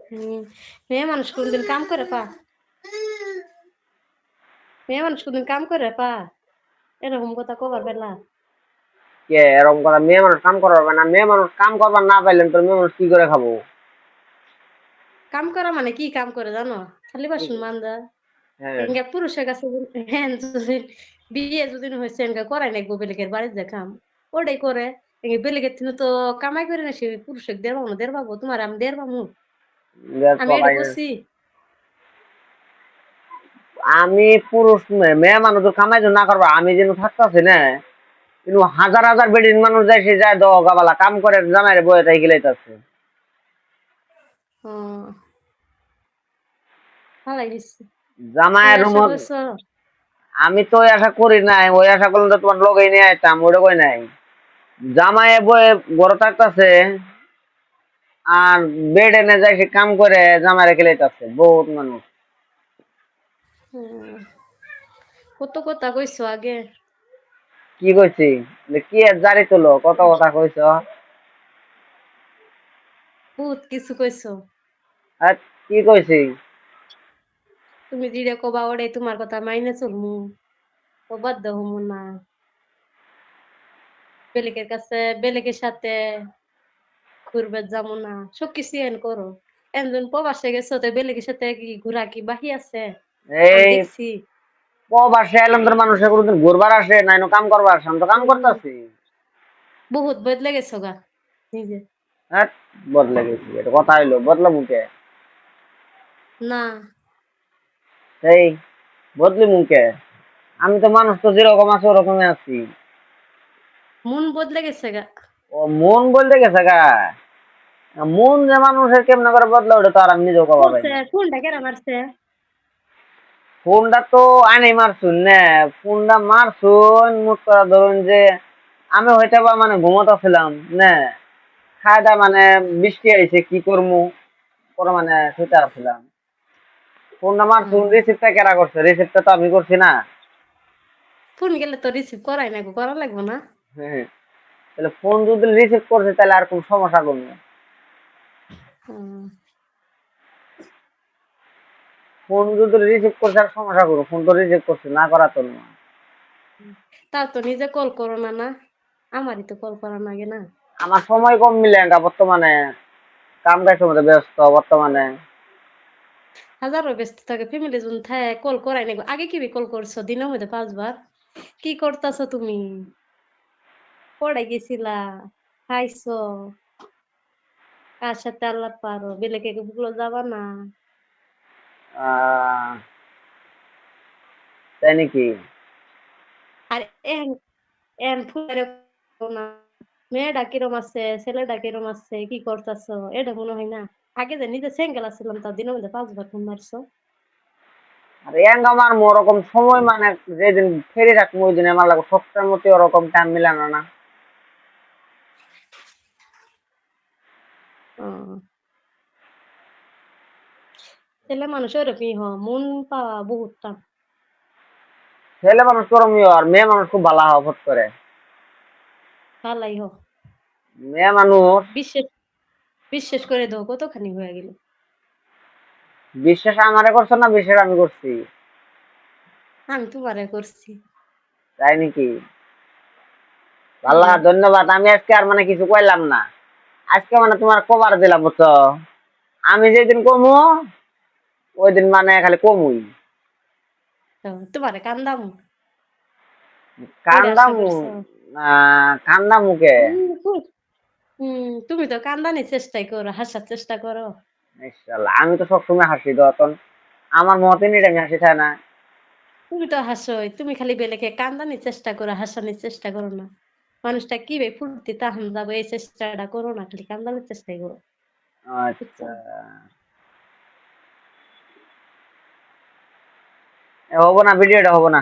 হুম, মেয়ে মানুষ কোনদিন কাম করে পা? মেয়ে মানুষ কোনদিন কাম করে পা? এরকম কথা কবার বেলা? কে এরকম করা মেয়ে মানুষ কাম করবে না? মেয়ে মানুষ কাম করবার না পাইলেন তো মেয়ে মানুষ কি করে খাবো? কাম করা মানে কি কাম করে জানো? খালি বাসন মাজা। হ্যাঁ, এনগা পুরুষের কাছে হ্যাঁ যদি বিয়ে যদি হয়েছে এনগা করাই নাকবো বেলেগের বাড়ির যে কাম ওটাই করে। বেলেগের থেকে তো কামাই করে না সে পুরুষের দের পাবো তোমার আমি দের পাবো আমি এটা করছি। আমি পুরুষ মেয়ে মানুষ তো কামাই তো না করবা, আমি যেন থাকতেছি না, কিন্তু হাজার হাজার বেডির মানুষ যায়, সে যায় দগাবালা কাম করে জামাই বয়ে তাই গেলাইতেছে। ও ভালাই দিচ্ছি এই জামাইয়ের আশা রুমত করছো। আমি তো ওই আশা করি নাই, ওই আশা করলে তো তোমার লগেই নিয়ে আইতাম, ওটা কই নাই। জামাইয়ে বয়ে বড় থাকতেছে আর বেড এনে যায় সে কাম করে জামাইরে খেলাইতেছে বহুত মানুষ। হুম, কত কথা কইছো আগে। কি কইছি? কি আর জারি তোলো কত কথা কইছ। বহুত কিছু কইছো। আর কি কইছি? তুমি যেটা কবা ওটাই তোমার কথা মাইনে চলমু ও বাধ্য হমু না। বেলেগের কাছে বেলেগের সাথে ঘুরবে যাবো না সব কিছু এন করো। একজন প্রবাসে গেছো তো বেলেগের সাথে কি ঘোরা কি বাহি আছে? আমি এই দেখছি প্রবাসে এলাম তোর মানুষে কোনদিন ঘুরবার আসে নাই, কাম করবার আসে, আমি তো কাম উম, করতেছি। বহুত বদলে গেছো গা নিজে। হ্যাঁ, বদলে গেছি, এটা কথা হইলো বদলা মুখে? না সেই বদলি মুখে? আমি তো মানুষ তো যেরকম আছে ওরকমই আছি। মন বদলে গেছে গা। ও মন বলতে গেছে গা? মন যে মানুষের কেমনে করে বদলা, ওটা তো আর আমি নিজেও কবা পাই করছে না। ফোনটা কেন মারছে? ফোনটা তো আইনাই মারছুন না, ফোনটা মারছুন মোট কথা ধরুন যে আমি হয়তো বা মানে ঘুমোতেছিলাম না, খায় দায় মানে বৃষ্টি আইছে কি করমু, পরে মানে শুতে আসছিলাম। ফোনটা মারছুন, রিসিভটা কেরা করছে? রিসিভটা তো আমি করছি না। ফোন গেলে তো রিসিভ করাই না করা লাগবো না। হ্যাঁ, তাহলে ফোন যদি রিসিভ করছে তাহলে আর কোন সমস্যা করবো? হুম, ফোন যদি রিসিভ করছে আর সমস্যা করবো? ফোন তো রিসিভ করছে, না করা তো না। তাও তো নিজে কল করো না না আমারই তো কল করা লাগে না। আমার সময় কম মিলে বর্তমানে, কাম কাজের মধ্যে ব্যস্ত বর্তমানে। হাজারো ব্যস্ত থাকে ফ্যামিলি জন থাকে কল করাই নাই আগে কি কল করছো দিনের মধ্যে 5 বার? কি করতাছো তুমি? পড়ে গেছিলা? খাইছো? কার সাথে আল্লাহ পারো বেলেগে গুলো যাবা না? আহ তাই নাকি? আর এন এন ফুয়ারে না মেয়েটা কিরম আছে ছেলেটা কিরম আছে কি করতাছো এটা মনে হয় না? আগে যে নিজে সিঙ্গেল আসছিলাম তার দিনের মধ্যে 5 বার ফোন মারছো। আর আমার ওরকম সময় মানে যেদিন ফেরি রাখবো ওই দিন আমার লাগবে সবটার মতো ওরকম টাইম মিলানো না। ও, ছেলে মানুষ ওরকমই মন পাওয়া বহুত টান। ছেলে মানুষ করমীয় আর মেয়ে মানুষ খুব ভালো হওয়া ভোট করে। ভালাই মেয়ে মানুষ বিশ্বাস বিশ্বাস করে দাও কতখানি হয়ে গেল। বিশ্বাস আমারে করছো না, বিশ্বাস আমি করছি? আমি তোমারে করছি। তাই নাকি? আল্লাহ হুম ধন্যবাদ, আমি আজকে আর মানে কিছু কইলাম না। আজকে মানে তোমার কভার দিলাম বুঝছো? আমি যেদিন কমু ওই দিন মানে খালি কমুই। তোমারে কান্দাম ওইটা আশা কান্দামু? করছো। কান্দামুকে? তুমি তো কান্দানির চেষ্টাই করো হাসার চেষ্টা করো। ইনশাআল্লাহ আমি তো সবসময় হাসি দতন, আমার মতে নিয়ে আমি হাসি থাকে না। তুমি তো হাসোই তুমি খালি বেলেকে কান্দানির চেষ্টা করো হাসানির চেষ্টা করো না। মানুষটা কি বে ফুর্তি তাহাম যাবো এই চেষ্টাটা করো না খালি কান্দানির চেষ্টাই করো। বুঝছো? আচ্ছা, হবো না, ভিডিওটা হবো না।